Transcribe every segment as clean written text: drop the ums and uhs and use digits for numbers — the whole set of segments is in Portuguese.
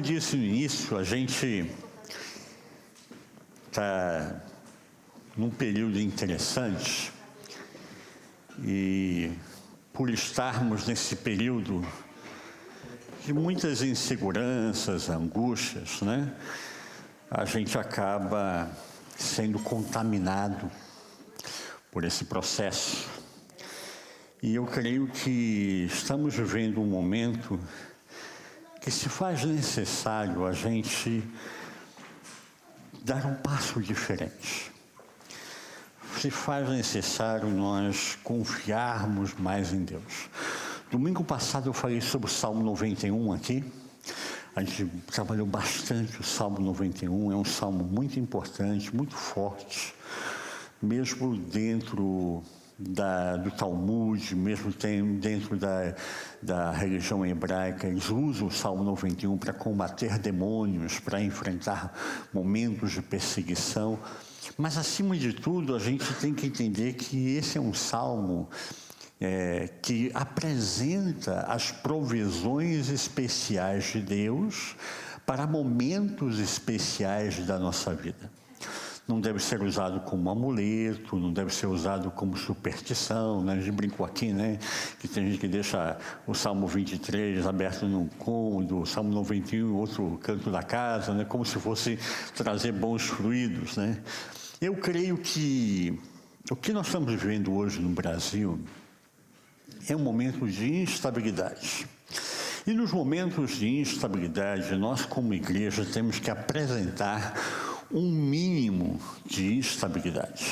disse no início, a gente está num período interessante e por estarmos nesse período de muitas inseguranças, angústias, né? A gente acaba sendo contaminado por esse processo. E eu creio que estamos vivendo um momento que se faz necessário a gente dar um passo diferente. Se faz necessário nós confiarmos mais em Deus. Domingo passado eu falei sobre o Salmo 91 aqui. A gente trabalhou bastante o Salmo 91, é um salmo muito importante, muito forte, mesmo dentro do Talmud, mesmo dentro da religião hebraica, eles usam o Salmo 91 para combater demônios, para enfrentar momentos de perseguição. Mas, acima de tudo, a gente tem que entender que esse é um salmo que apresenta as provisões especiais de Deus para momentos especiais da nossa vida. Não deve ser usado como amuleto, não deve ser usado como superstição, né? A gente brincou aqui, né? Que tem gente que deixa o Salmo 23 aberto num cômodo, o Salmo 91 em outro canto da casa, né? Como se fosse trazer bons fluidos, né? Eu creio que o que nós estamos vivendo hoje no Brasil é um momento de instabilidade. E nos momentos de instabilidade, nós como igreja temos que apresentar um mínimo de estabilidade.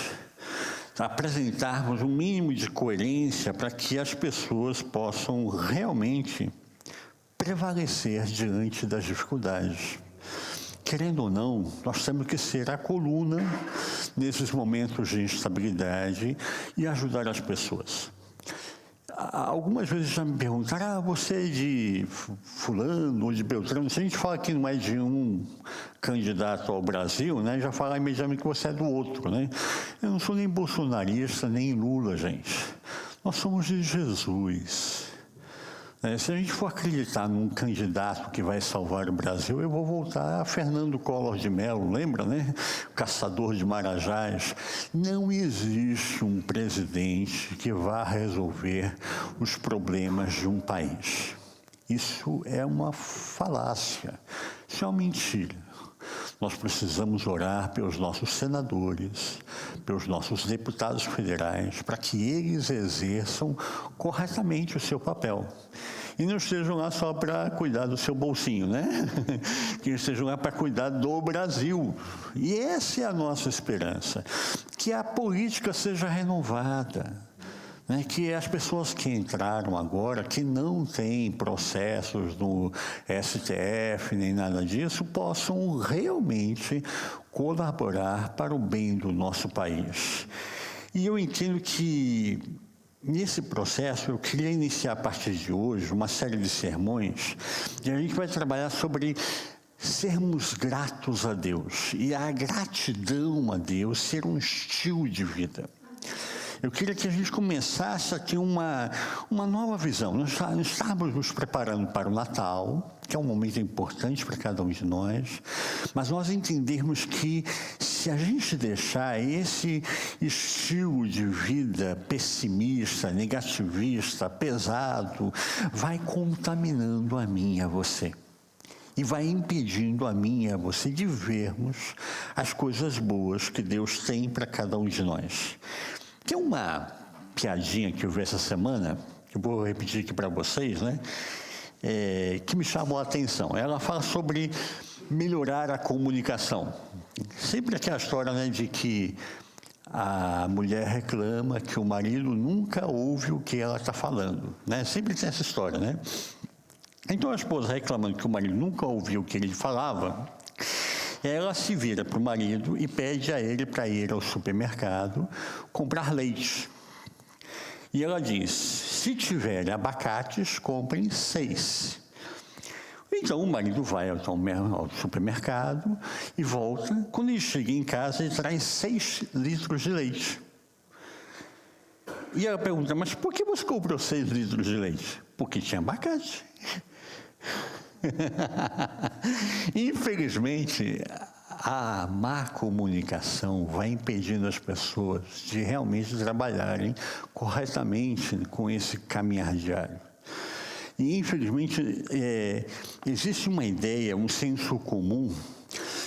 Apresentarmos um mínimo de coerência para que as pessoas possam realmente prevalecer diante das dificuldades. Querendo ou não, nós temos que ser a coluna nesses momentos de instabilidade e ajudar as pessoas. Algumas vezes já me perguntaram, você é de fulano ou de Beltrano? Se a gente fala que não é de um candidato ao Brasil, né, já fala imediatamente que você é do outro, né? Eu não sou nem bolsonarista, nem Lula, gente. Nós somos de Jesus. Se a gente for acreditar num candidato que vai salvar o Brasil, eu vou voltar a Fernando Collor de Mello, lembra, né? Caçador de Marajás. Não existe um presidente que vá resolver os problemas de um país. Isso é uma falácia, isso é uma mentira. Nós precisamos orar pelos nossos senadores, pelos nossos deputados federais, para que eles exerçam corretamente o seu papel. E não estejam lá só para cuidar do seu bolsinho, né? Que estejam lá para cuidar do Brasil. E essa é a nossa esperança, que a política seja renovada. Que as pessoas que entraram agora, que não têm processos no STF nem nada disso, possam realmente colaborar para o bem do nosso país. E eu entendo que, nesse processo, eu queria iniciar a partir de hoje uma série de sermões e a gente vai trabalhar sobre sermos gratos a Deus e a gratidão a Deus ser um estilo de vida. Eu queria que a gente começasse a ter uma nova visão. Nós estamos nos preparando para o Natal, que é um momento importante para cada um de nós, mas nós entendermos que se a gente deixar esse estilo de vida pessimista, negativista, pesado, vai contaminando a mim e a você. E vai impedindo a mim e a você de vermos as coisas boas que Deus tem para cada um de nós. Tem uma piadinha que eu vi essa semana, que eu vou repetir aqui para vocês, né? Que me chamou a atenção. Ela fala sobre melhorar a comunicação. Sempre aquela história, né, de que a mulher reclama que o marido nunca ouve o que ela está falando, né? Sempre tem essa história, né? Então a esposa reclamando que o marido nunca ouviu o que ele falava, ela se vira para o marido e pede a ele para ir ao supermercado comprar leite. E ela diz, se tiver abacates, comprem 6. Então o marido vai ao supermercado e volta. Quando ele chega em casa, ele traz 6 litros de leite. E ela pergunta, mas por que você comprou 6 litros de leite? Porque tinha abacate. Infelizmente, a má comunicação vai impedindo as pessoas de realmente trabalharem corretamente com esse caminhar diário. E, infelizmente, existe uma ideia, um senso comum,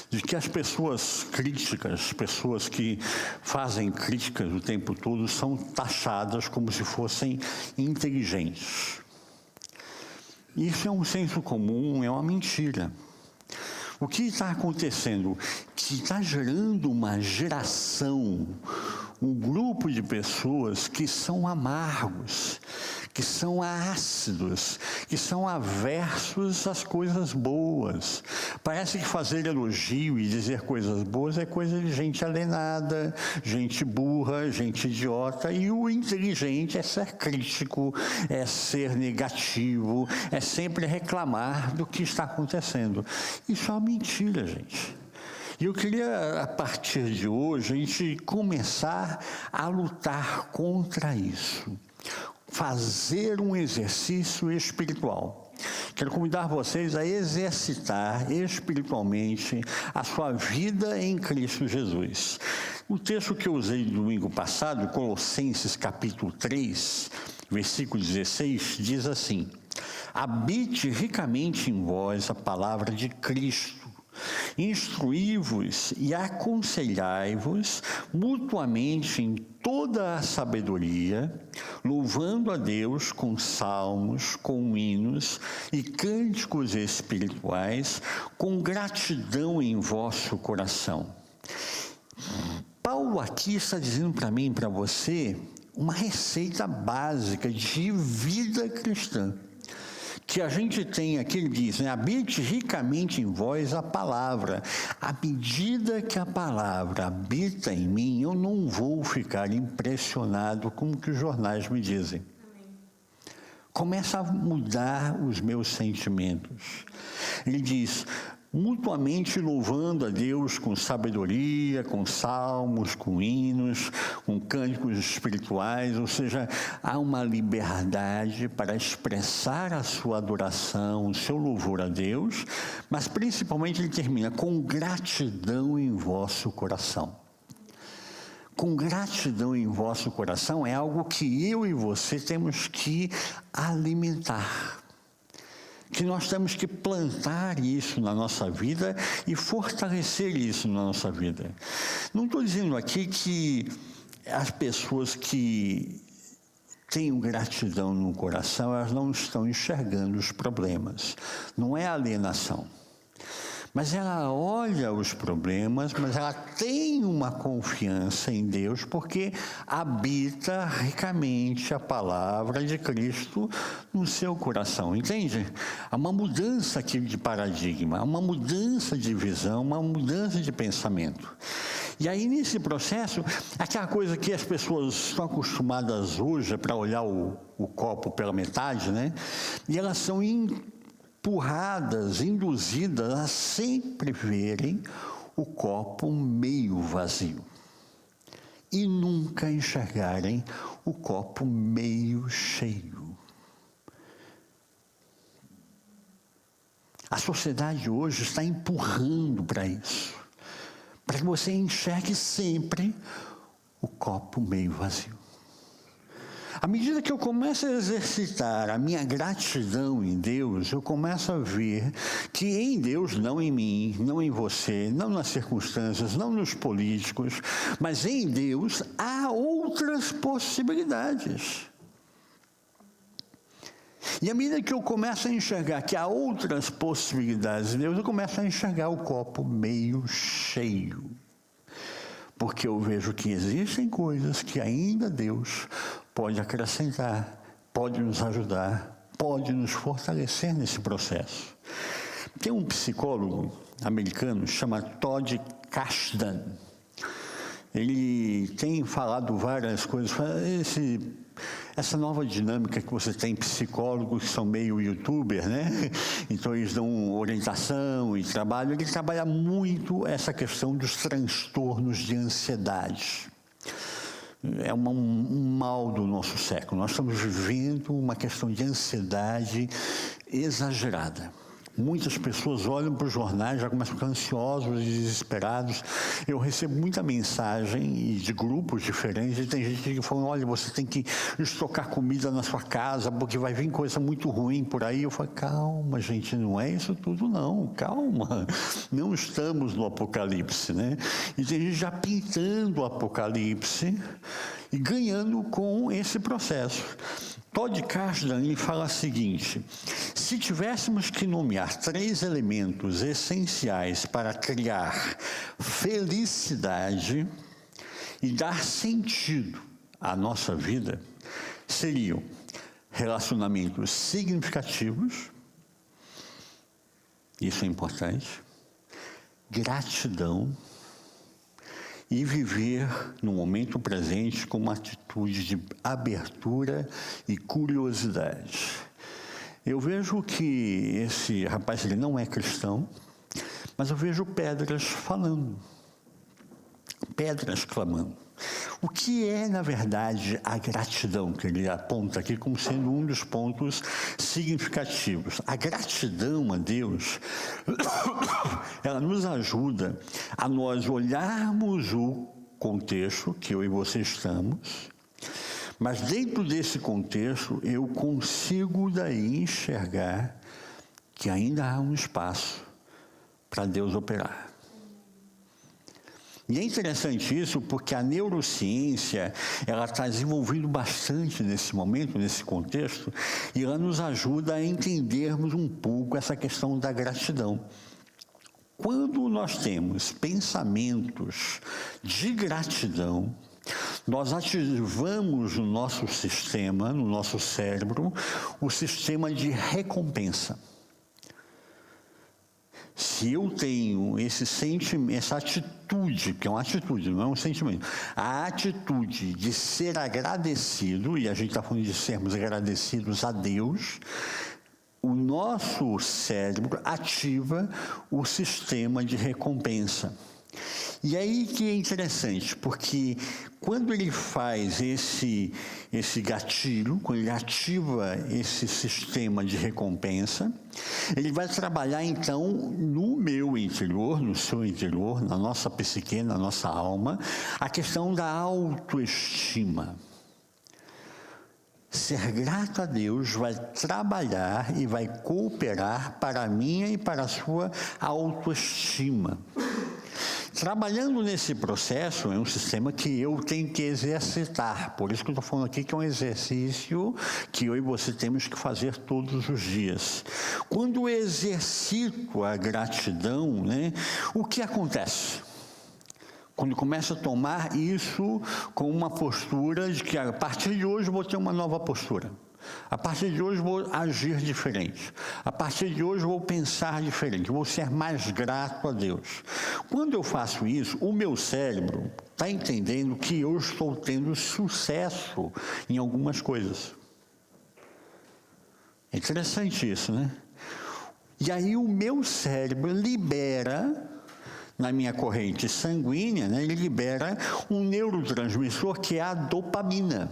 de que as pessoas críticas, pessoas que fazem críticas o tempo todo, são taxadas como se fossem inteligentes. Isso é um senso comum, é uma mentira. O que está acontecendo? Que está gerando uma geração, um grupo de pessoas que são amargos, que são ácidos, que são aversos às coisas boas. Parece que fazer elogio e dizer coisas boas é coisa de gente alienada, gente burra, gente idiota, e o inteligente é ser crítico, é ser negativo, é sempre reclamar do que está acontecendo. Isso é uma mentira, gente. E eu queria, a partir de hoje, a gente começar a lutar contra isso. Fazer um exercício espiritual. Quero convidar vocês a exercitar espiritualmente a sua vida em Cristo Jesus. O texto que eu usei no domingo passado, Colossenses capítulo 3, versículo 16, diz assim: habite ricamente em vós a palavra de Cristo, instruí-vos e aconselhai-vos mutuamente em toda a sabedoria, louvando a Deus com salmos, com hinos e cânticos espirituais, com gratidão em vosso coração. Paulo aqui está dizendo para mim e para você uma receita básica de vida cristã. Que a gente tem aqui, ele diz, né? Habite ricamente em vós a palavra. À medida que a palavra habita em mim, eu não vou ficar impressionado com o que os jornais me dizem. Amém. Começa a mudar os meus sentimentos. Ele diz, mutuamente louvando a Deus com sabedoria, com salmos, com hinos, com cânticos espirituais, ou seja, há uma liberdade para expressar a sua adoração, o seu louvor a Deus, mas principalmente ele termina com gratidão em vosso coração. Com gratidão em vosso coração é algo que eu e você temos que alimentar. Que nós temos que plantar isso na nossa vida e fortalecer isso na nossa vida. Não estou dizendo aqui que as pessoas que têm gratidão no coração, elas não estão enxergando os problemas. Não é alienação. Mas ela olha os problemas, mas ela tem uma confiança em Deus, porque habita ricamente a palavra de Cristo no seu coração, entende? Há uma mudança aqui de paradigma, há uma mudança de visão, uma mudança de pensamento. E aí, nesse processo, aquela coisa que as pessoas estão acostumadas hoje para olhar o copo pela metade, né? E elas são empurradas, induzidas a sempre verem o copo meio vazio e nunca enxergarem o copo meio cheio. A sociedade hoje está empurrando para isso, para que você enxergue sempre o copo meio vazio. À medida que eu começo a exercitar a minha gratidão em Deus, eu começo a ver que em Deus, não em mim, não em você, não nas circunstâncias, não nos políticos, mas em Deus há outras possibilidades. E à medida que eu começo a enxergar que há outras possibilidades em Deus, eu começo a enxergar o copo meio cheio. Porque eu vejo que existem coisas que ainda Deus pode acrescentar, pode nos ajudar, pode nos fortalecer nesse processo. Tem um psicólogo americano chamado Todd Kashdan. Ele tem falado várias coisas, essa nova dinâmica que você tem, psicólogos que são meio youtuber, né? Então eles dão orientação e trabalho. Ele trabalha muito essa questão dos transtornos de ansiedade. É um mal do nosso século. Nós estamos vivendo uma questão de ansiedade exagerada. Muitas pessoas olham para os jornais, já começam a ficar ansiosos e desesperados. Eu recebo muita mensagem de grupos diferentes, e tem gente que fala, olha, você tem que estocar comida na sua casa, porque vai vir coisa muito ruim por aí. Eu falo, calma, gente, não é isso tudo não, calma. Não estamos no Apocalipse, né? E tem gente já pintando o Apocalipse e ganhando com esse processo. Todd Kasdan, ele fala o seguinte: se tivéssemos que nomear 3 elementos essenciais para criar felicidade e dar sentido à nossa vida, seriam relacionamentos significativos, isso é importante, gratidão e viver no momento presente com uma atitude de abertura e curiosidade. Eu vejo que esse rapaz, ele não é cristão, mas eu vejo pedras falando, pedras clamando. O que é, na verdade, a gratidão que ele aponta aqui como sendo um dos pontos significativos? A gratidão a Deus, ela nos ajuda a nós olharmos o contexto que eu e você estamos, mas dentro desse contexto eu consigo daí enxergar que ainda há um espaço para Deus operar. E é interessante isso porque a neurociência, ela está desenvolvendo bastante nesse momento, nesse contexto, e ela nos ajuda a entendermos um pouco essa questão da gratidão. Quando nós temos pensamentos de gratidão, nós ativamos no nosso sistema, no nosso cérebro, o sistema de recompensa. Se eu tenho esse sentimento, essa atitude, que é uma atitude, não é um sentimento, a atitude de ser agradecido, e a gente está falando de sermos agradecidos a Deus, o nosso cérebro ativa o sistema de recompensa. E aí que é interessante, porque quando ele faz esse gatilho, quando ele ativa esse sistema de recompensa, ele vai trabalhar então no meu interior, no seu interior, na nossa psique, na nossa alma, a questão da autoestima. Ser grato a Deus vai trabalhar e vai cooperar para a minha e para a sua autoestima. Trabalhando nesse processo, é um sistema que eu tenho que exercitar. Por isso que eu estou falando aqui que é um exercício que eu e você temos que fazer todos os dias. Quando eu exercito a gratidão, né, o que acontece? Quando começa a tomar isso com uma postura de que a partir de hoje eu vou ter uma nova postura. A partir de hoje vou agir diferente. A partir de hoje vou pensar diferente. Vou ser mais grato a Deus. Quando eu faço isso, o meu cérebro está entendendo que eu estou tendo sucesso em algumas coisas. É interessante isso, né? E aí o meu cérebro libera, na minha corrente sanguínea, né, ele libera um neurotransmissor que é a dopamina.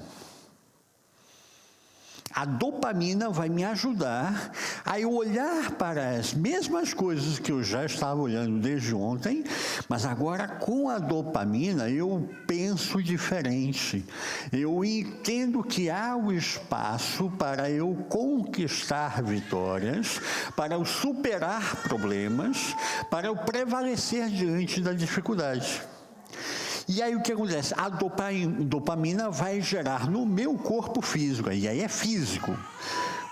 A dopamina vai me ajudar a eu olhar para as mesmas coisas que eu já estava olhando desde ontem, mas agora com a dopamina eu penso diferente. Eu entendo que há o espaço para eu conquistar vitórias, para eu superar problemas, para eu prevalecer diante da dificuldade. E aí o que acontece? A dopamina vai gerar no meu corpo físico, e aí é físico,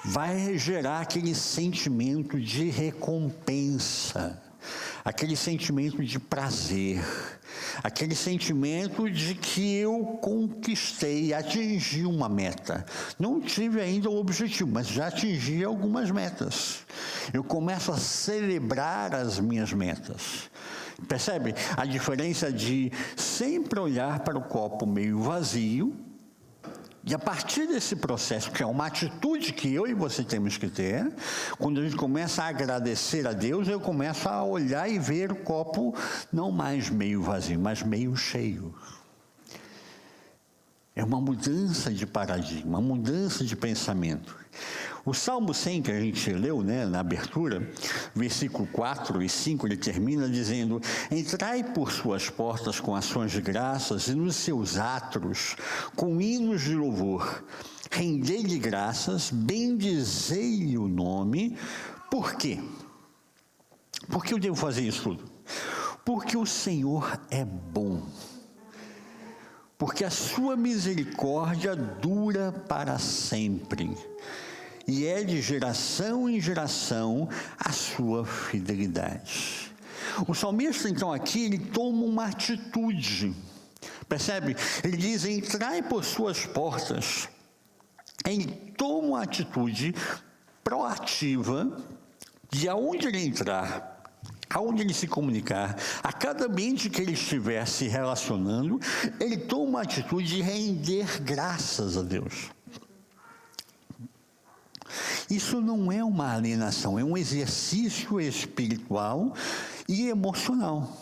vai gerar aquele sentimento de recompensa, aquele sentimento de prazer, aquele sentimento de que eu conquistei, atingi uma meta. Não tive ainda o objetivo, mas já atingi algumas metas. Eu começo a celebrar as minhas metas. Percebe a diferença de sempre olhar para o copo meio vazio, e a partir desse processo, que é uma atitude que eu e você temos que ter, quando a gente começa a agradecer a Deus, eu começo a olhar e ver o copo não mais meio vazio, mas meio cheio. É uma mudança de paradigma, uma mudança de pensamento. O Salmo 100 que a gente leu, né, na abertura, versículo 4 e 5, ele termina dizendo: entrai por suas portas com ações de graças e nos seus átrios com hinos de louvor. Rendei-lhe graças, bendizei-lhe o nome. Por quê? Por que eu devo fazer isso tudo? Porque o Senhor é bom. Porque a sua misericórdia dura para sempre. E é de geração em geração a sua fidelidade. O salmista, então, aqui, ele toma uma atitude. Percebe? Ele diz: entrai por suas portas. Ele toma uma atitude proativa de aonde ele entrar, aonde ele se comunicar, a cada ambiente que ele estiver se relacionando, ele toma uma atitude de render graças a Deus. Isso não é uma alienação, é um exercício espiritual e emocional.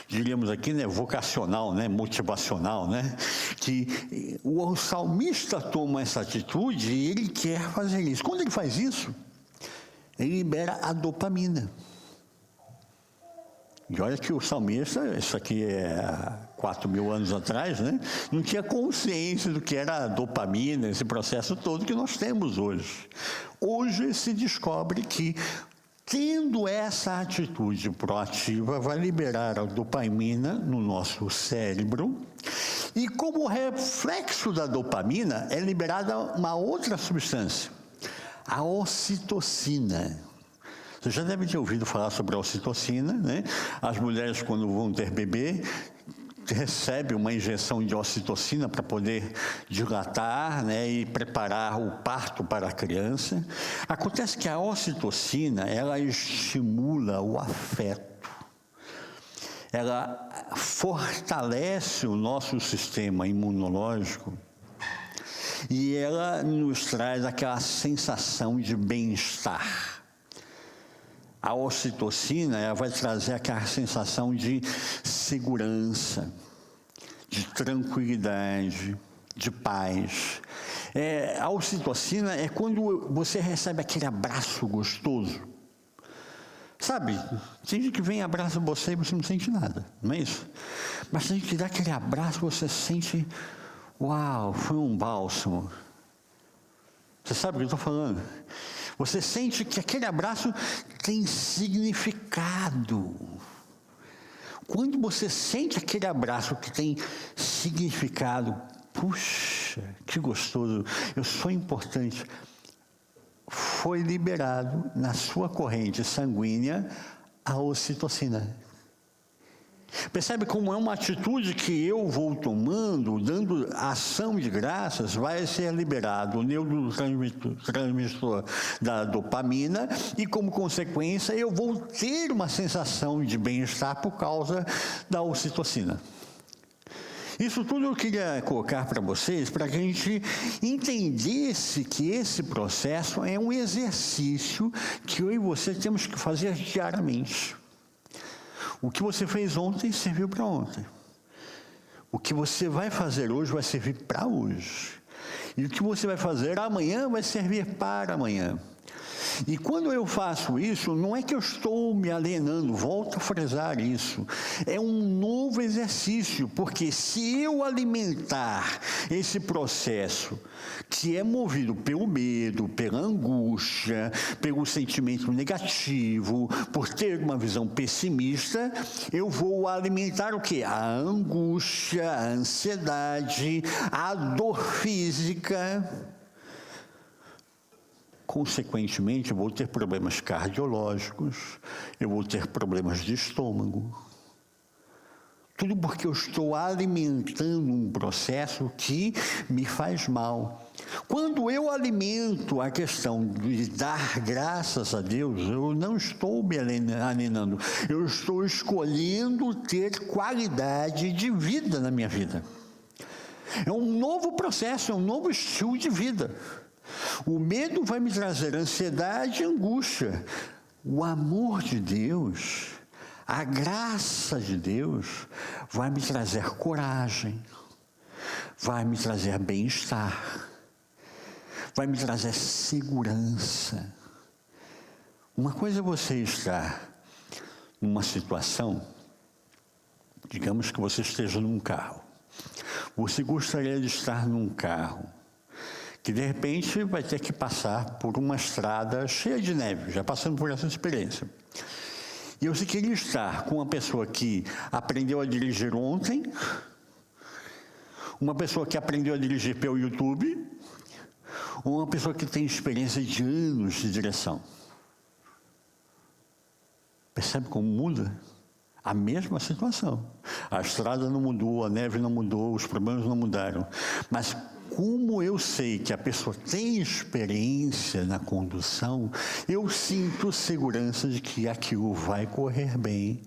Diríamos aqui, né, vocacional, né, motivacional, né, que o salmista toma essa atitude e ele quer fazer isso. Quando ele faz isso, ele libera a dopamina. E olha que o salmista, isso aqui é 4.000 anos atrás, né, não tinha consciência do que era a dopamina, esse processo todo que nós temos hoje. Hoje se descobre que, tendo essa atitude proativa, vai liberar a dopamina no nosso cérebro. E como reflexo da dopamina, é liberada uma outra substância, a ocitocina. Você já deve ter ouvido falar sobre a ocitocina, né? As mulheres, quando vão ter bebê, recebem uma injeção de ocitocina para poder dilatar, né, e preparar o parto para a criança. Acontece que a ocitocina, ela estimula o afeto. Ela fortalece o nosso sistema imunológico e ela nos traz aquela sensação de bem-estar. A ocitocina, ela vai trazer aquela sensação de segurança, de tranquilidade, de paz. A ocitocina é quando você recebe aquele abraço gostoso. Sabe, tem gente que vem e abraça você e você não sente nada, não é isso? Mas tem gente que dá aquele abraço, você sente, uau, foi um bálsamo. Você sabe o que eu estou falando? Você sente que aquele abraço tem significado. Quando você sente aquele abraço que tem significado, puxa, que gostoso, eu sou importante. Foi liberado na sua corrente sanguínea a ocitocina. Percebe como é uma atitude que eu vou tomando, dando ação de graças, vai ser liberado o neurotransmissor da dopamina e, como consequência, eu vou ter uma sensação de bem-estar por causa da ocitocina. Isso tudo eu queria colocar para vocês, para que a gente entendesse que esse processo é um exercício que eu e você temos que fazer diariamente. O que você fez ontem serviu para ontem. O que você vai fazer hoje vai servir para hoje. E o que você vai fazer amanhã vai servir para amanhã. E quando eu faço isso, não é que eu estou me alienando, volto a frisar isso. É um novo exercício, porque se eu alimentar esse processo que é movido pelo medo, pela angústia, pelo sentimento negativo, por ter uma visão pessimista, eu vou alimentar o quê? A angústia, a ansiedade, a dor física. Consequentemente, eu vou ter problemas cardiológicos, eu vou ter problemas de estômago. Tudo porque eu estou alimentando um processo que me faz mal. Quando eu alimento a questão de dar graças a Deus, eu não estou me alienando, eu estou escolhendo ter qualidade de vida na minha vida. É um novo processo, é um novo estilo de vida. O medo vai me trazer ansiedade e angústia. O amor de Deus, a graça de Deus, vai me trazer coragem, vai me trazer bem-estar, vai me trazer segurança. Uma coisa é você estar numa situação, digamos que você esteja num carro. Você gostaria de estar num carro que de repente vai ter que passar por uma estrada cheia de neve, já passando por essa experiência. E você queria estar com uma pessoa que aprendeu a dirigir ontem, uma pessoa que aprendeu a dirigir pelo YouTube, ou uma pessoa que tem experiência de anos de direção. Percebe como muda? A mesma situação. A estrada não mudou, a neve não mudou, os problemas não mudaram. Mas como eu sei que a pessoa tem experiência na condução, eu sinto segurança de que aquilo vai correr bem.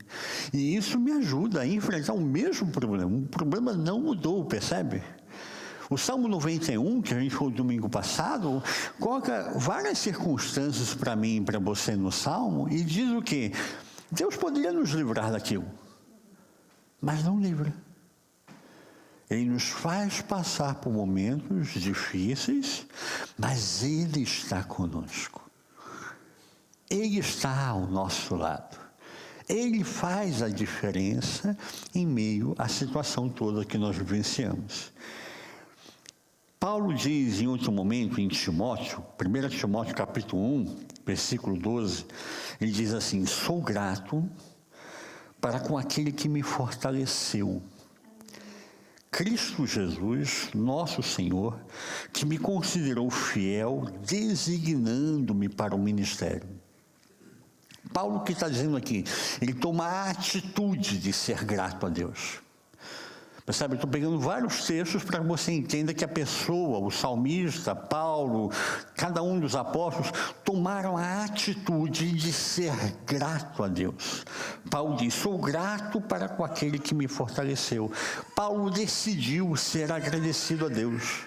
E isso me ajuda a enfrentar o mesmo problema. O problema não mudou, percebe? O Salmo 91, que a gente falou domingo passado, coloca várias circunstâncias para mim e para você no Salmo e diz o quê? Deus poderia nos livrar daquilo, mas não livra. Ele nos faz passar por momentos difíceis, mas Ele está conosco. Ele está ao nosso lado. Ele faz a diferença em meio à situação toda que nós vivenciamos. Paulo diz em outro momento em Timóteo, 1 Timóteo capítulo 1, versículo 12, ele diz assim: sou grato para com aquele que me fortaleceu, Cristo Jesus, nosso Senhor, que me considerou fiel, designando-me para o ministério. Paulo, o que está dizendo aqui? Ele toma a atitude de ser grato a Deus. Sabe, eu estou pegando vários textos para que você entenda que a pessoa, o salmista, Paulo, cada um dos apóstolos, tomaram a atitude de ser grato a Deus. Paulo diz, sou grato para com aquele que me fortaleceu. Paulo decidiu ser agradecido a Deus.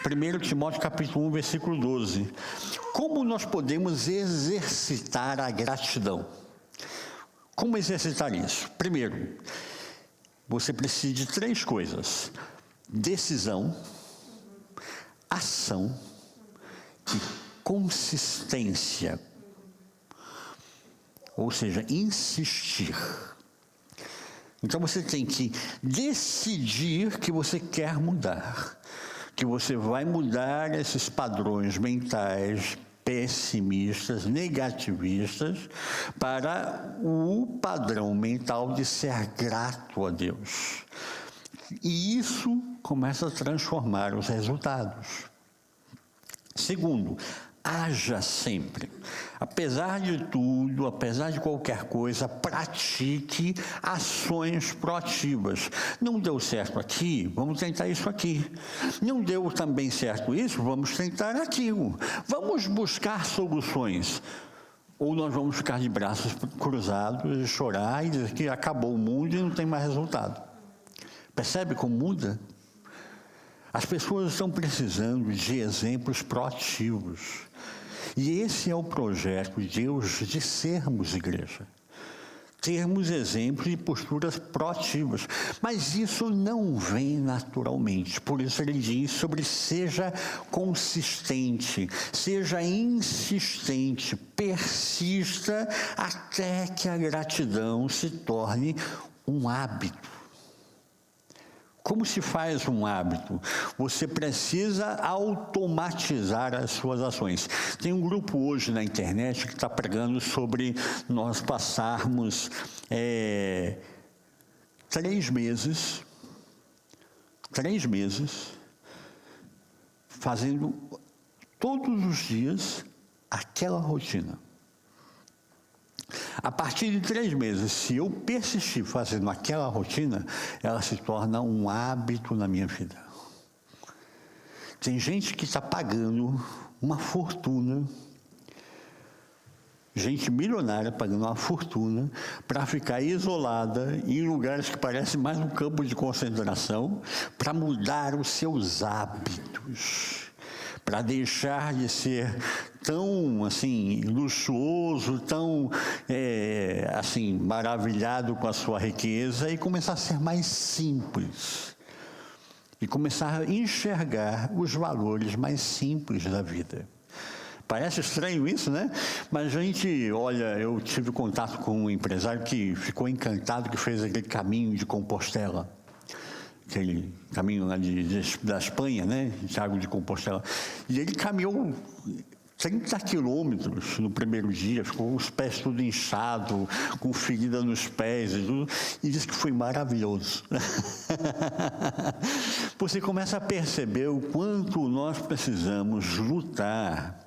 1 Timóteo capítulo 1, versículo 12. Como nós podemos exercitar a gratidão? Como exercitar isso? Primeiro, você precisa de 3 coisas: decisão, ação e consistência. Ou seja, insistir. Então você tem que decidir que você quer mudar, que você vai mudar esses padrões mentais pessimistas, negativistas, para o padrão mental de ser grato a Deus. E isso começa a transformar os resultados. Segundo, haja sempre. Apesar de tudo, apesar de qualquer coisa, pratique ações proativas. Não deu certo aqui, vamos tentar isso aqui. Não deu também certo isso, vamos tentar aquilo. Vamos buscar soluções. Ou nós vamos ficar de braços cruzados e chorar e dizer que acabou o mundo e não tem mais resultado. Percebe como muda? As pessoas estão precisando de exemplos proativos. E esse é o projeto de Deus de sermos igreja. Termos exemplos e posturas proativas. Mas isso não vem naturalmente. Por isso ele diz sobre seja consistente, seja insistente, persista até que a gratidão se torne um hábito. Como se faz um hábito? Você precisa automatizar as suas ações. Tem um grupo hoje na internet que está pregando sobre nós passarmos 3 meses fazendo todos os dias aquela rotina. A partir de 3 meses, se eu persistir fazendo aquela rotina, ela se torna um hábito na minha vida. Tem gente que está pagando uma fortuna, gente milionária pagando uma fortuna para ficar isolada em lugares que parecem mais um campo de concentração, para mudar os seus hábitos, para deixar de ser tão, assim, luxuoso, tão, assim, maravilhado com a sua riqueza e começar a ser mais simples. e começar a enxergar os valores mais simples da vida. Parece estranho isso, né? Mas a gente, olha, eu tive contato com um empresário que ficou encantado, que fez aquele caminho de Compostela. Aquele caminho lá da Espanha, né? Santiago de Compostela. E ele caminhou 30 quilômetros no primeiro dia, ficou com os pés tudo inchado, com ferida nos pés e tudo, e disse que foi maravilhoso. Você começa a perceber o quanto nós precisamos lutar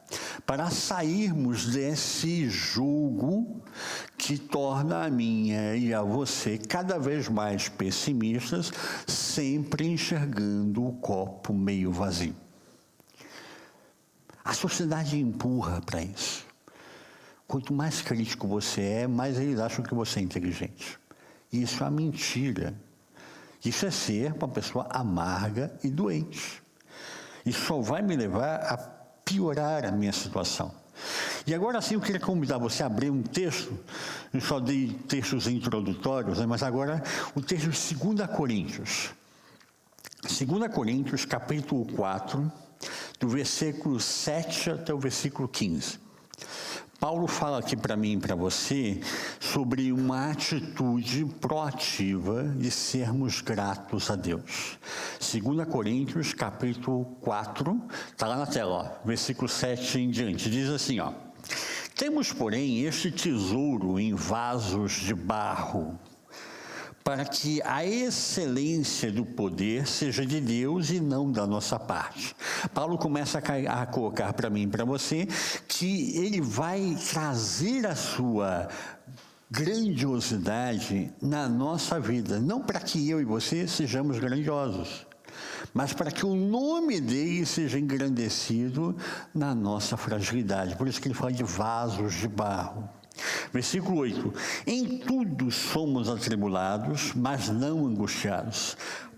para sairmos desse jugo que torna a minha e a você cada vez mais pessimistas, sempre enxergando o copo meio vazio. A sociedade empurra para isso. Quanto mais crítico você é, mais eles acham que você é inteligente. E isso é uma mentira. Isso é ser uma pessoa amarga e doente. Isso só vai me levar a piorar a minha situação. E agora sim eu queria convidar você a abrir um texto. Eu só dei textos introdutórios, né, mas agora o texto de 2 Coríntios. 2 Coríntios, capítulo 4, do versículo 7 até o versículo 15. Paulo fala aqui para mim e para você sobre uma atitude proativa de sermos gratos a Deus. 2 Coríntios, capítulo 4, está lá na tela, ó, versículo 7 em diante, diz assim, ó: temos, porém, este tesouro em vasos de barro, para que a excelência do poder seja de Deus e não da nossa parte. Paulo começa a colocar para mim e para você que ele vai trazer a sua grandiosidade na nossa vida, não para que eu e você sejamos grandiosos, mas para que o nome dele seja engrandecido na nossa fragilidade. Por isso que ele fala de vasos de barro. Versículo 8: em tudo somos atribulados, mas não angustiados,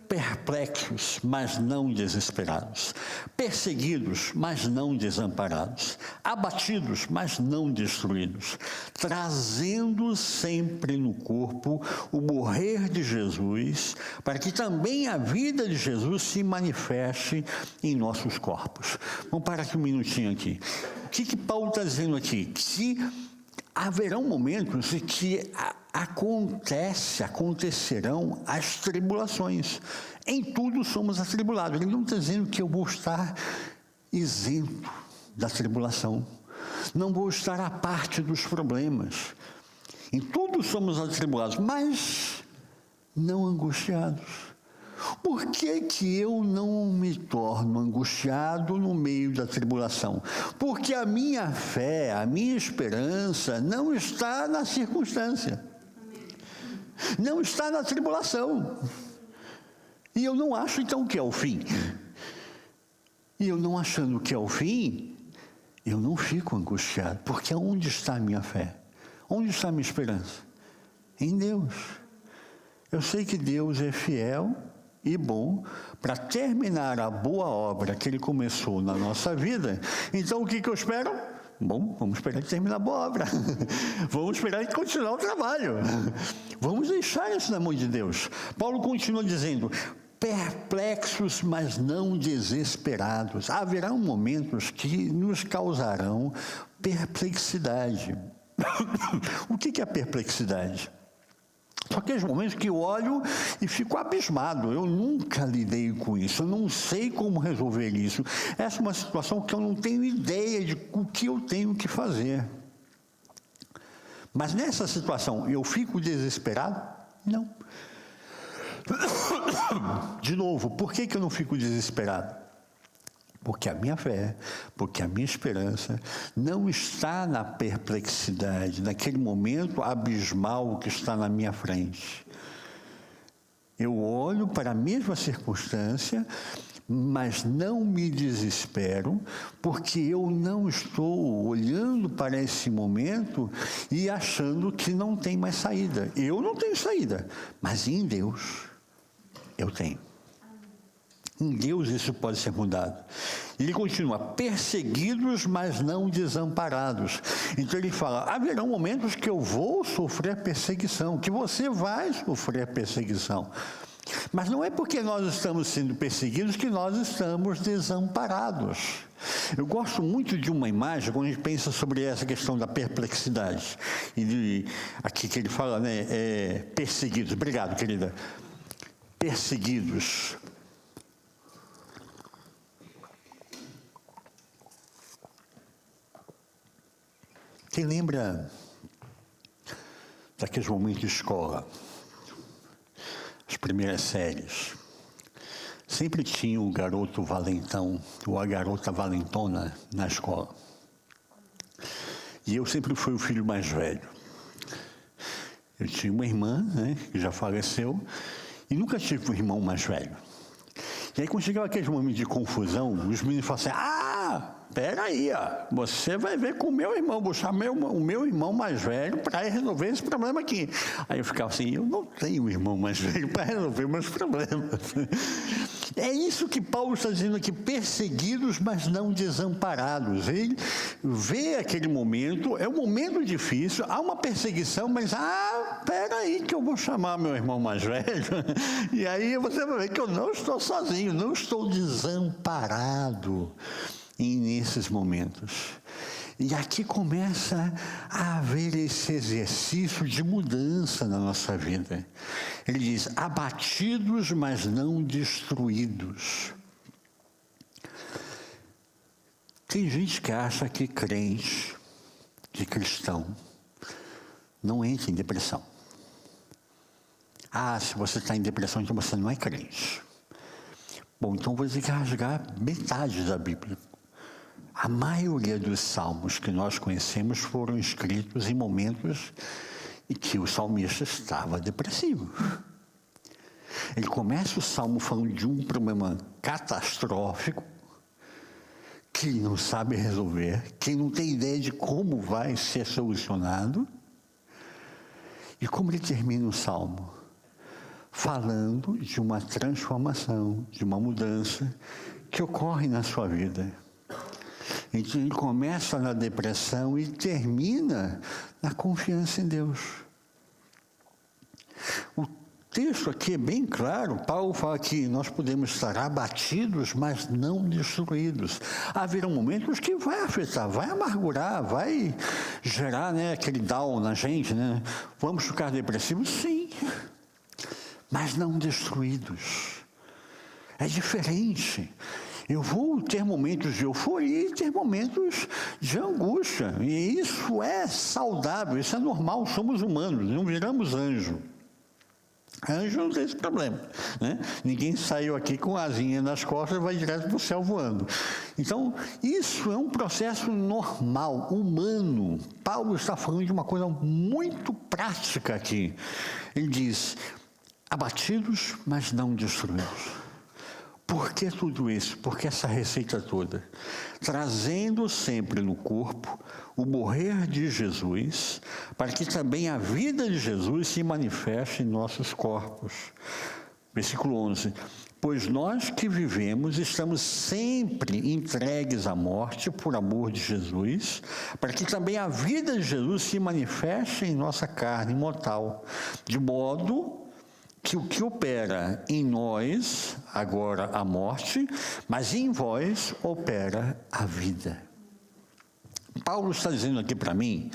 perplexos, mas não desesperados, perseguidos, mas não desamparados, abatidos, mas não destruídos, trazendo sempre no corpo o morrer de Jesus, para que também a vida de Jesus se manifeste em nossos corpos. Vamos parar aqui um minutinho aqui. O que Paulo está dizendo aqui? Que haverão momentos em que acontecerão as tribulações. Em tudo somos atribulados. Ele não está dizendo que eu vou estar isento da tribulação. Não vou estar à parte dos problemas. Em tudo somos atribulados, mas não angustiados. Por que eu não me torno angustiado no meio da tribulação? Porque a minha fé, a minha esperança não está na circunstância. Não está na tribulação. E eu não acho então que é o fim. E eu não achando que é o fim, eu não fico angustiado. Porque onde está a minha fé? Onde está a minha esperança? Em Deus. Eu sei que Deus é fiel e bom para terminar a boa obra que Ele começou na nossa vida. Então o que eu espero? Bom, vamos esperar que termine a boa obra. Vamos esperar que continuar o trabalho. Vamos deixar isso na mão de Deus. Paulo continua dizendo: perplexos, mas não desesperados. Haverá momentos que nos causarão perplexidade. O que é perplexidade? São aqueles momentos que eu olho e fico abismado. Eu nunca lidei com isso, eu não sei como resolver isso. Essa é uma situação que eu não tenho ideia de o que eu tenho que fazer. Mas nessa situação, eu fico desesperado? Não. De novo, por que eu não fico desesperado? Porque a minha fé, porque a minha esperança não está na perplexidade, naquele momento abismal que está na minha frente. Eu olho para a mesma circunstância, mas não me desespero, porque eu não estou olhando para esse momento e achando que não tem mais saída. Eu não tenho saída, mas em Deus eu tenho. Em Deus isso pode ser mudado. Ele continua: perseguidos, mas não desamparados. Então ele fala: haverão momentos que eu vou sofrer perseguição, que você vai sofrer perseguição. Mas não é porque nós estamos sendo perseguidos que nós estamos desamparados. Eu gosto muito de uma imagem quando a gente pensa sobre essa questão da perplexidade. Aqui que ele fala, né, perseguidos. Obrigado, querida. Perseguidos. Quem lembra daqueles momentos de escola? As primeiras séries. Sempre tinha o garoto valentão ou a garota valentona na escola. E eu sempre fui o filho mais velho. Eu tinha uma irmã, né, que já faleceu, e nunca tive um irmão mais velho. E aí, quando chegava aqueles momentos de confusão, os meninos falavam assim, peraí, você vai ver com o meu irmão, vou chamar o meu irmão mais velho para resolver esse problema aqui. Aí eu ficava assim, eu não tenho um irmão mais velho para resolver meus problemas. É isso que Paulo está dizendo aqui, perseguidos, mas não desamparados. Ele vê aquele momento, é um momento difícil, há uma perseguição, mas, peraí que eu vou chamar meu irmão mais velho, e aí você vai ver que eu não estou sozinho, não estou desamparado nesses momentos. E aqui começa a haver esse exercício de mudança na nossa vida. Ele diz, abatidos, mas não destruídos. Tem gente que acha que crente, que cristão, não entra em depressão. Se você está em depressão, então você não é crente. Bom, então vou ter que rasgar metade da Bíblia. A maioria dos salmos que nós conhecemos foram escritos em momentos em que o salmista estava depressivo. Ele começa o salmo falando de um problema catastrófico que ele não sabe resolver, que ele não tem ideia de como vai ser solucionado. E como ele termina o salmo? Falando de uma transformação, de uma mudança que ocorre na sua vida. Então, ele começa na depressão e termina na confiança em Deus. O texto aqui é bem claro. Paulo fala que nós podemos estar abatidos, mas não destruídos. Haverão momentos que vai afetar, vai amargurar, vai gerar, né, aquele down na gente, né? Vamos ficar depressivos? Sim, mas não destruídos. É diferente. Eu vou ter momentos de euforia e ter momentos de angústia. E isso é saudável, isso é normal, somos humanos, não viramos anjo. Anjo não tem esse problema, né? Ninguém saiu aqui com asinha nas costas e vai direto para o céu voando. Então, isso é um processo normal, humano. Paulo está falando de uma coisa muito prática aqui. Ele diz, abatidos, mas não destruídos. Por que tudo isso? Por que essa receita toda? Trazendo sempre no corpo o morrer de Jesus, para que também a vida de Jesus se manifeste em nossos corpos. Versículo 11. Pois nós que vivemos estamos sempre entregues à morte por amor de Jesus, para que também a vida de Jesus se manifeste em nossa carne mortal, de modo que o que opera em nós, agora a morte, mas em vós opera a vida. Paulo está dizendo aqui para mim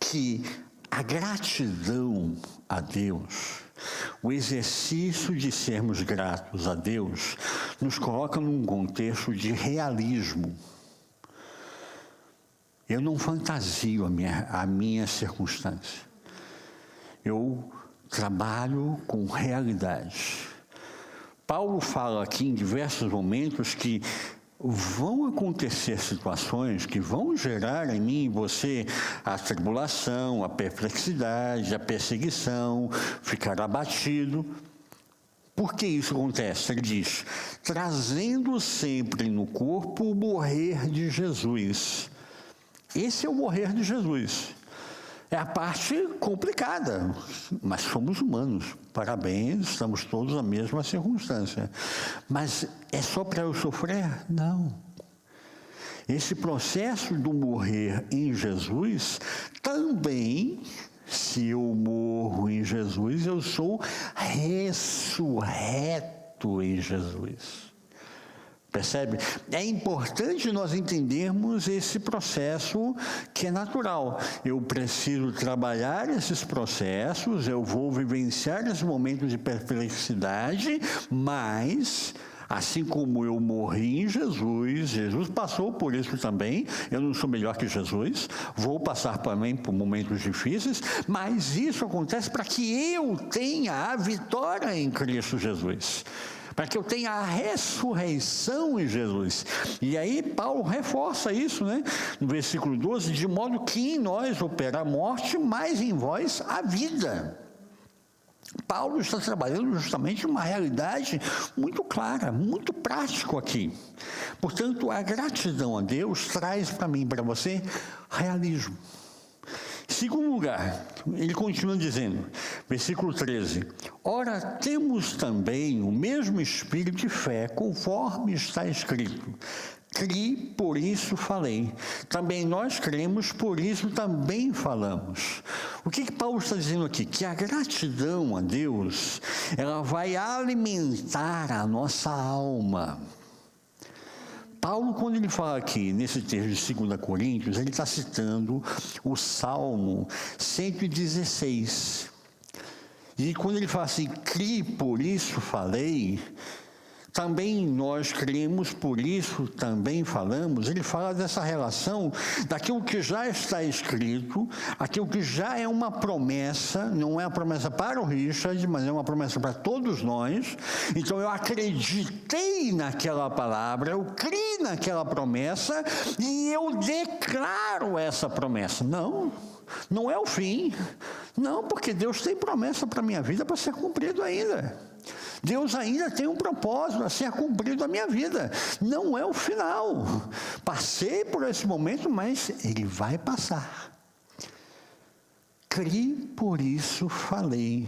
que a gratidão a Deus, o exercício de sermos gratos a Deus, nos coloca num contexto de realismo. Eu não fantasio a minha circunstância. Eu trabalho com realidade. Paulo fala aqui em diversos momentos que vão acontecer situações que vão gerar em mim e você a tribulação, a perplexidade, a perseguição, ficar abatido. Por que isso acontece? Ele diz, trazendo sempre no corpo o morrer de Jesus. Esse é o morrer de Jesus. É a parte complicada, mas somos humanos. Parabéns, estamos todos na mesma circunstância. Mas é só para eu sofrer? Não. Esse processo do morrer em Jesus também Se eu morro em Jesus, eu sou ressurreto em Jesus. Percebe? É importante nós entendermos esse processo que é natural. Eu preciso trabalhar esses processos, eu vou vivenciar esses momentos de perplexidade, mas assim como eu morri em Jesus, Jesus passou por isso também, eu não sou melhor que Jesus, vou passar também por momentos difíceis, mas isso acontece para que eu tenha a vitória em Cristo Jesus. Para que eu tenha a ressurreição em Jesus. E aí Paulo reforça isso, né? No versículo 12, de modo que em nós opera a morte, mas em vós a vida. Paulo está trabalhando justamente uma realidade muito clara, muito prático aqui. Portanto, a gratidão a Deus traz para mim e para você realismo. Segundo lugar, ele continua dizendo, versículo 13, ora, temos também o mesmo espírito de fé, conforme está escrito, cri, por isso falei. Também nós cremos, por isso também falamos. O que Paulo está dizendo aqui? Que a gratidão a Deus, ela vai alimentar a nossa alma. Paulo, quando ele fala aqui, nesse texto de 2 Coríntios, ele está citando o Salmo 116. E quando ele fala assim, cri, por isso falei, também nós cremos, por isso também falamos, ele fala dessa relação daquilo que já está escrito, aquilo que já é uma promessa, não é uma promessa para o Richard, mas é uma promessa para todos nós. Então eu acreditei naquela palavra, eu criei naquela promessa e eu declaro essa promessa. Não é o fim, não, porque Deus tem promessa para a minha vida para ser cumprido ainda. Deus ainda tem um propósito a ser cumprido na minha vida. Não é o final. Passei por esse momento, mas ele vai passar. Cri, por isso falei.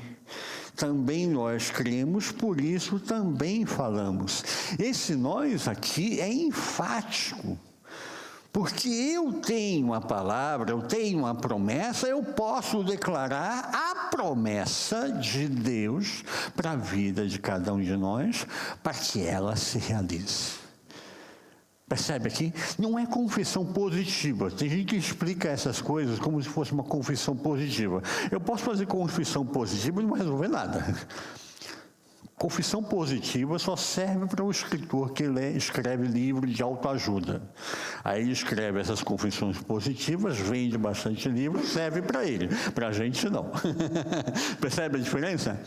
Também nós cremos, por isso também falamos. Esse nós aqui é enfático. Porque eu tenho a palavra, eu tenho a promessa, eu posso declarar a promessa de Deus para a vida de cada um de nós, para que ela se realize. Percebe aqui? Não é confissão positiva. Tem gente que explica essas coisas como se fosse uma confissão positiva. Eu posso fazer confissão positiva e não resolver nada. Confissão positiva só serve para o escritor que escreve livro de autoajuda. Aí ele escreve essas confissões positivas, vende bastante livro, serve para ele. Para a gente, não. Percebe a diferença?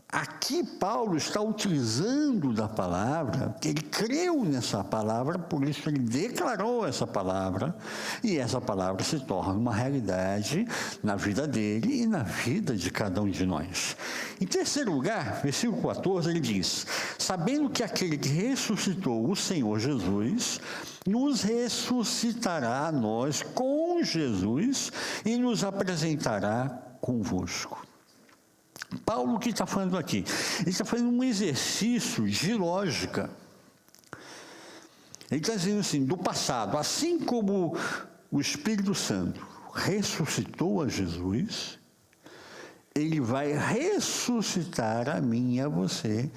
Aqui Paulo está utilizando da palavra, ele creu nessa palavra, por isso ele declarou essa palavra, e essa palavra se torna uma realidade na vida dele e na vida de cada um de nós. Em terceiro lugar, versículo 14, ele diz, sabendo que aquele que ressuscitou o Senhor Jesus, nos ressuscitará a nós com Jesus e nos apresentará convosco. Paulo, o que está falando aqui? Ele está fazendo um exercício de lógica. Ele está dizendo assim, do passado, assim como o Espírito Santo ressuscitou a Jesus, ele vai ressuscitar a mim e a você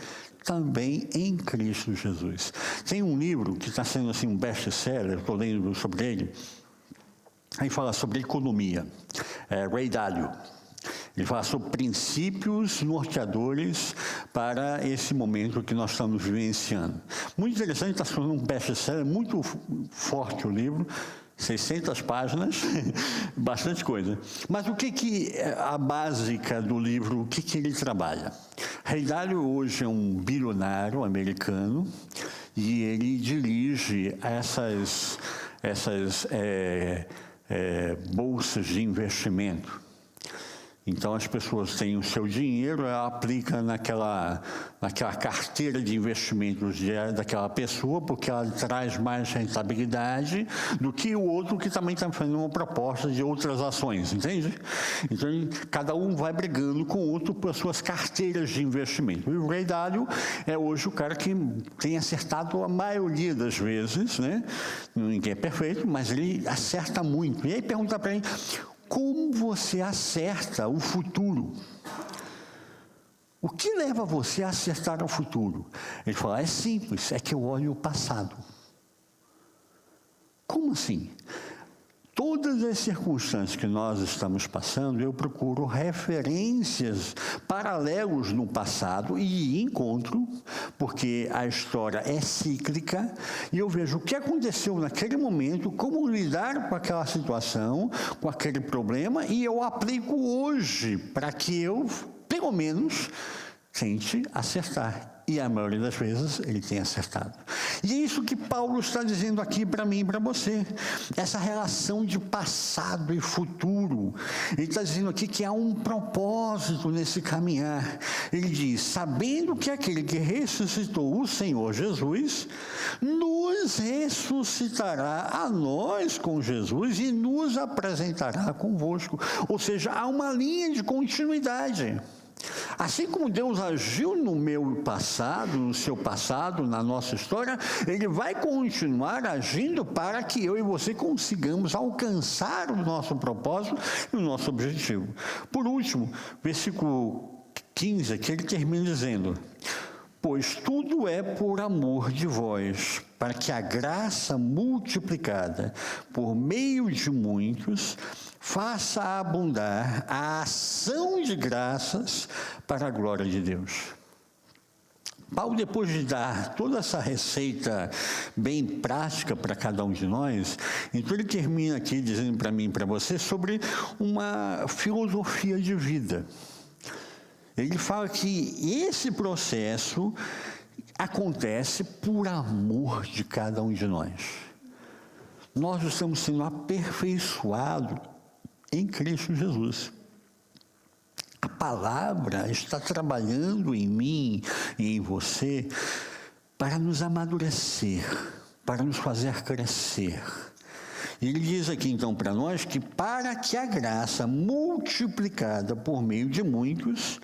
também em Cristo Jesus. Tem um livro que está sendo assim um best-seller, eu estou lendo sobre ele, aí fala sobre economia, Ray Dalio. Ele fala sobre princípios norteadores para esse momento que nós estamos vivenciando. Muito interessante, está sendo um best-seller, muito forte o livro, 600 páginas, bastante coisa. Mas o que é a básica do livro, o que ele trabalha? Ray Dalio hoje é um bilionário americano e ele dirige essas bolsas de investimento. Então, as pessoas têm o seu dinheiro, ela aplica naquela carteira de investimentos daquela pessoa, porque ela traz mais rentabilidade do que o outro que também está fazendo uma proposta de outras ações, entende? Então, cada um vai brigando com o outro por suas carteiras de investimento. E o Ray Dalio é hoje o cara que tem acertado a maioria das vezes, né? Ninguém é perfeito, mas ele acerta muito. E aí pergunta para ele, como você acerta o futuro. O que leva você a acertar o futuro? Ele fala, é simples, é que eu olho o passado. Como assim? Todas as circunstâncias que nós estamos passando, eu procuro referências, paralelos no passado e encontro, porque a história é cíclica, e eu vejo o que aconteceu naquele momento, como lidar com aquela situação, com aquele problema, e eu aplico hoje para que eu, pelo menos, tente acertar. E a maioria das vezes ele tem acertado. E é isso que Paulo está dizendo aqui para mim e para você. Essa relação de passado e futuro. Ele está dizendo aqui que há um propósito nesse caminhar. Ele diz, sabendo que aquele que ressuscitou o Senhor Jesus, nos ressuscitará a nós com Jesus e nos apresentará convosco. Ou seja, há uma linha de continuidade. Assim como Deus agiu no meu passado, no seu passado, na nossa história, Ele vai continuar agindo para que eu e você consigamos alcançar o nosso propósito e o nosso objetivo. Por último, versículo 15, aqui ele termina dizendo, pois tudo é por amor de vós, para que a graça multiplicada por meio de muitos faça abundar a ação de graças para a glória de Deus. Paulo, depois de dar toda essa receita bem prática para cada um de nós, então ele termina aqui dizendo para mim e para você sobre uma filosofia de vida. Ele fala que esse processo acontece por amor de cada um de nós. Nós estamos sendo aperfeiçoados em Cristo Jesus. A palavra está trabalhando em mim e em você para nos amadurecer, para nos fazer crescer. E ele diz aqui então para nós que para que a graça multiplicada por meio de muitos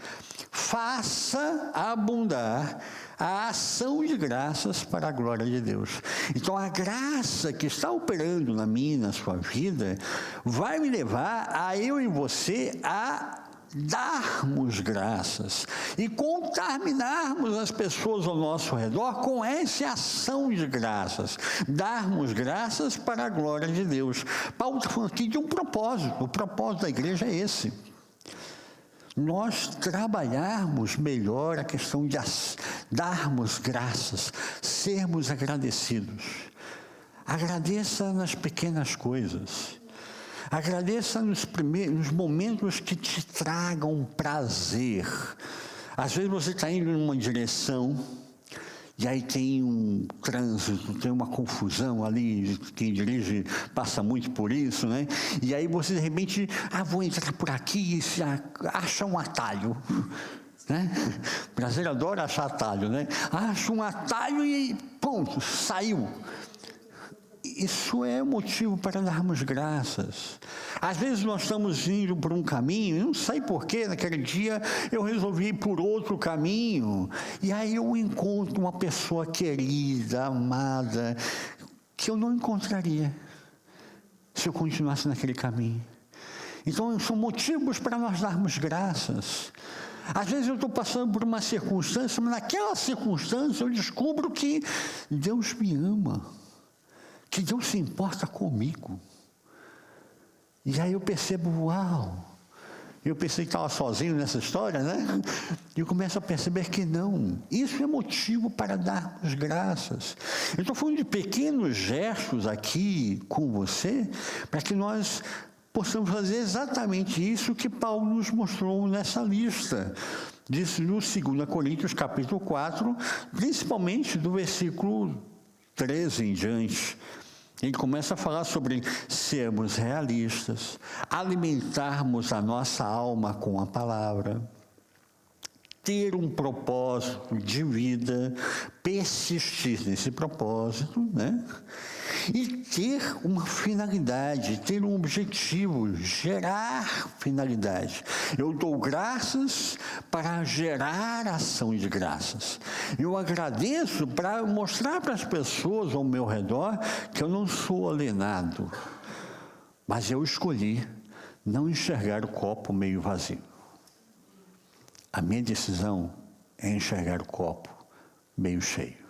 faça abundar a ação de graças para a glória de Deus. Então a graça que está operando na minha e na sua vida vai me levar a eu e você a darmos graças e contaminarmos as pessoas ao nosso redor com essa ação de graças, darmos graças para a glória de Deus. Paulo está falando aqui de um propósito, o propósito da igreja é esse. Nós trabalharmos melhor a questão de darmos graças, sermos agradecidos. Agradeça nas pequenas coisas. Agradeça nos momentos que te tragam prazer. Às vezes você está indo em uma direção e aí tem um trânsito, tem uma confusão ali, quem dirige passa muito por isso, né? E aí você de repente, vou entrar por aqui e acha um atalho, né? O brasileiro adora achar atalho, né? Acha um atalho e pronto, saiu. Isso é motivo para darmos graças. Às vezes nós estamos indo por um caminho, eu não sei porquê, naquele dia eu resolvi ir por outro caminho, e aí eu encontro uma pessoa querida, amada, que eu não encontraria se eu continuasse naquele caminho. Então são motivos para nós darmos graças. Às vezes eu estou passando por uma circunstância, mas naquela circunstância eu descubro que Deus me ama, que Deus se importa comigo. E aí eu percebo, uau, eu pensei que estava sozinho nessa história, né? E eu começo a perceber que não. Isso é motivo para darmos graças. Eu estou falando de pequenos gestos aqui com você, para que nós possamos fazer exatamente isso que Paulo nos mostrou nessa lista. Diz no 2 Coríntios, capítulo 4, principalmente do versículo 13 em diante. Ele começa a falar sobre sermos realistas, alimentarmos a nossa alma com a palavra, ter um propósito de vida, persistir nesse propósito, né? E ter uma finalidade, ter um objetivo, gerar finalidade. Eu dou graças para gerar ação de graças. Eu agradeço para mostrar para as pessoas ao meu redor que eu não sou alienado, mas eu escolhi não enxergar o copo meio vazio. A minha decisão é enxergar o copo meio cheio.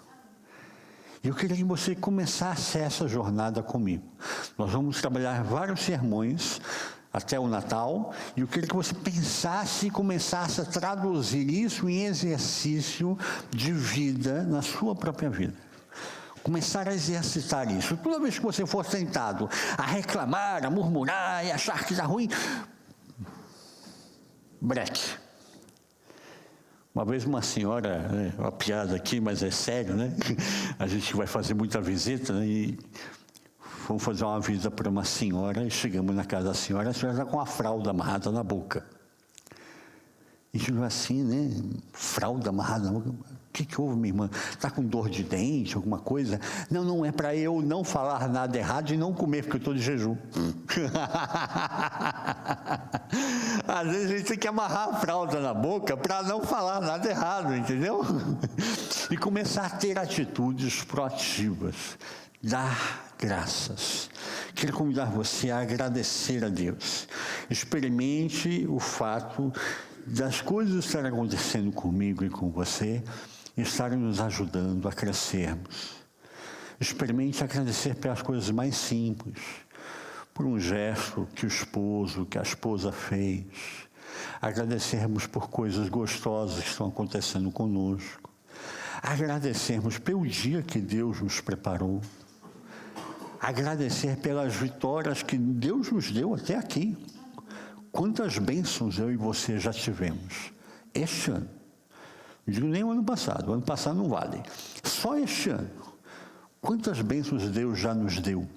E eu queria que você começasse essa jornada comigo. Nós vamos trabalhar vários sermões até o Natal, e eu queria que você pensasse e começasse a traduzir isso em exercício de vida na sua própria vida. Começar a exercitar isso. Toda vez que você for tentado a reclamar, a murmurar e achar que está ruim, breque. Uma vez uma senhora, uma piada aqui, mas é sério, né? A gente vai fazer muita visita, né? E fomos fazer uma visita para uma senhora e chegamos na casa da senhora, a senhora está com a fralda amarrada na boca. E chegou assim, né? Fralda amarrada na boca. O que houve, minha irmã? Está com dor de dente, alguma coisa? Não, não é para eu não falar nada errado e não comer, porque eu estou de jejum. Às vezes a gente tem que amarrar a fralda na boca para não falar nada errado, entendeu? E começar a ter atitudes proativas. Dar graças. Quero convidar você a agradecer a Deus. Experimente o fato das coisas estarem acontecendo comigo e com você, estarem nos ajudando a crescermos. Experimente agradecer pelas coisas mais simples, por um gesto que a esposa fez. Agradecermos por coisas gostosas que estão acontecendo conosco. Agradecermos pelo dia que Deus nos preparou. Agradecer pelas vitórias que Deus nos deu até aqui. Quantas bênçãos eu e você já tivemos este ano? Não digo nem o ano passado não vale. Só este ano. Quantas bênçãos Deus já nos deu?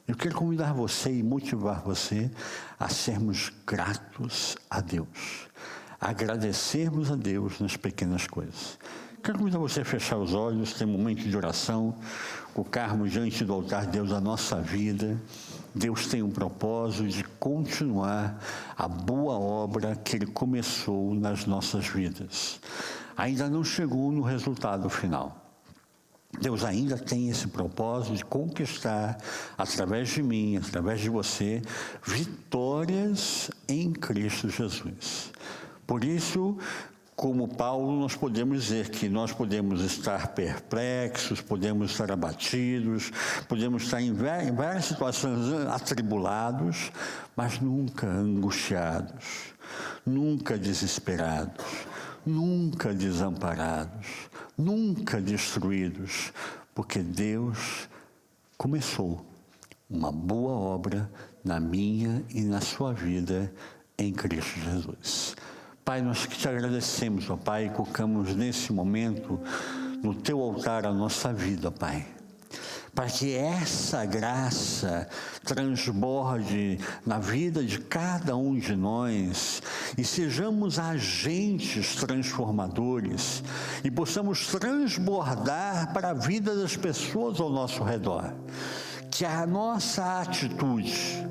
Eu quero convidar você e motivar você a sermos gratos a Deus. Agradecermos a Deus nas pequenas coisas. Quero convidar você a fechar os olhos, ter um momento de oração, colocarmos diante do altar de Deus a nossa vida. Deus tem um propósito de continuar a boa obra que Ele começou nas nossas vidas. Ainda não chegou no resultado final. Deus ainda tem esse propósito de conquistar, através de mim, através de você, vitórias em Cristo Jesus. Por isso, como Paulo, nós podemos dizer que nós podemos estar perplexos, podemos estar abatidos, podemos estar em várias situações atribulados, mas nunca angustiados, nunca desesperados, nunca desamparados, nunca destruídos, porque Deus começou uma boa obra na minha e na sua vida em Cristo Jesus. Pai, nós te agradecemos, ó Pai, e colocamos nesse momento no Teu altar a nossa vida, Pai. Para que essa graça transborde na vida de cada um de nós e sejamos agentes transformadores e possamos transbordar para a vida das pessoas ao nosso redor. Que a nossa atitude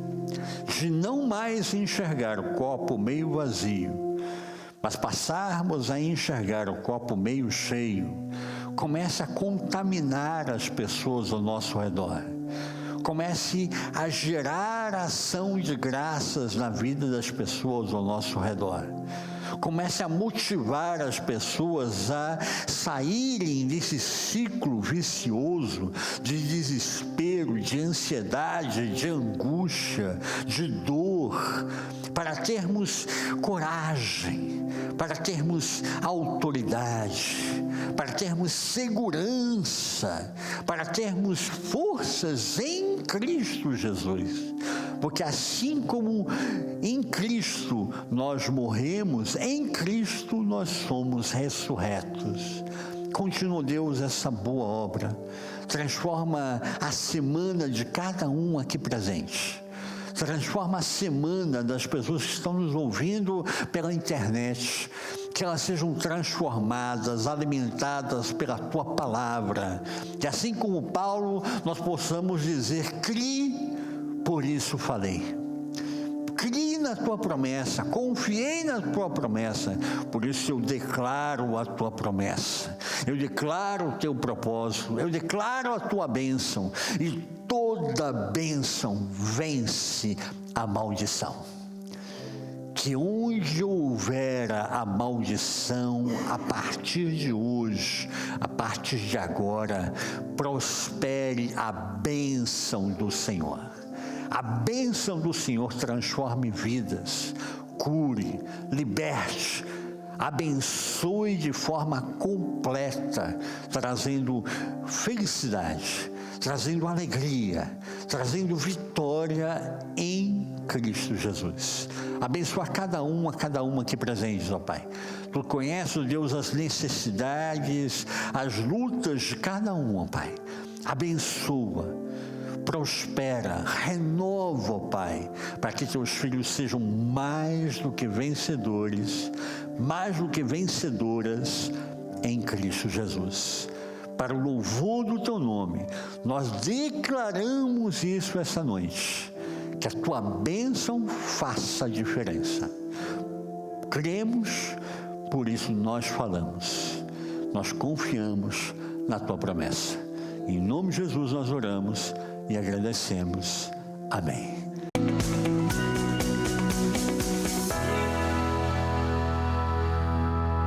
de não mais enxergar o copo meio vazio, mas passarmos a enxergar o copo meio cheio, comece a contaminar as pessoas ao nosso redor. Comece a gerar ação de graças na vida das pessoas ao nosso redor. Comece a motivar as pessoas a saírem desse ciclo vicioso de desespero, de ansiedade, de angústia, de dor, para termos coragem, para termos autoridade, para termos segurança, para termos forças em Cristo Jesus. Porque assim como em Cristo nós morremos, em Cristo nós somos ressurretos. Continua, Deus, essa boa obra. Transforma a semana de cada um aqui presente. Transforma a semana das pessoas que estão nos ouvindo pela internet. Que elas sejam transformadas, alimentadas pela Tua palavra. Que assim como Paulo, nós possamos dizer: criei, por isso falei. criei na tua promessa, confiei na tua promessa, por isso eu declaro a tua promessa, eu declaro o teu propósito, eu declaro a tua bênção, e toda bênção vence a maldição. Que onde houver a maldição, a partir de hoje, a partir de agora, prospere a bênção do Senhor. A bênção do Senhor transforme vidas, cure, liberte, abençoe de forma completa, trazendo felicidade, trazendo alegria, trazendo vitória em Cristo Jesus. Abençoa cada uma aqui presente, ó Pai. Tu conheces, ó Deus, as necessidades, as lutas de cada um, ó Pai. Abençoa, prospera, renova, ó Pai, para que teus filhos sejam mais do que vencedores, mais do que vencedoras em Cristo Jesus. Para o louvor do teu nome, nós declaramos isso essa noite, que a tua bênção faça a diferença. Cremos, por isso nós falamos, nós confiamos na tua promessa. Em nome de Jesus nós oramos e agradecemos. Amém.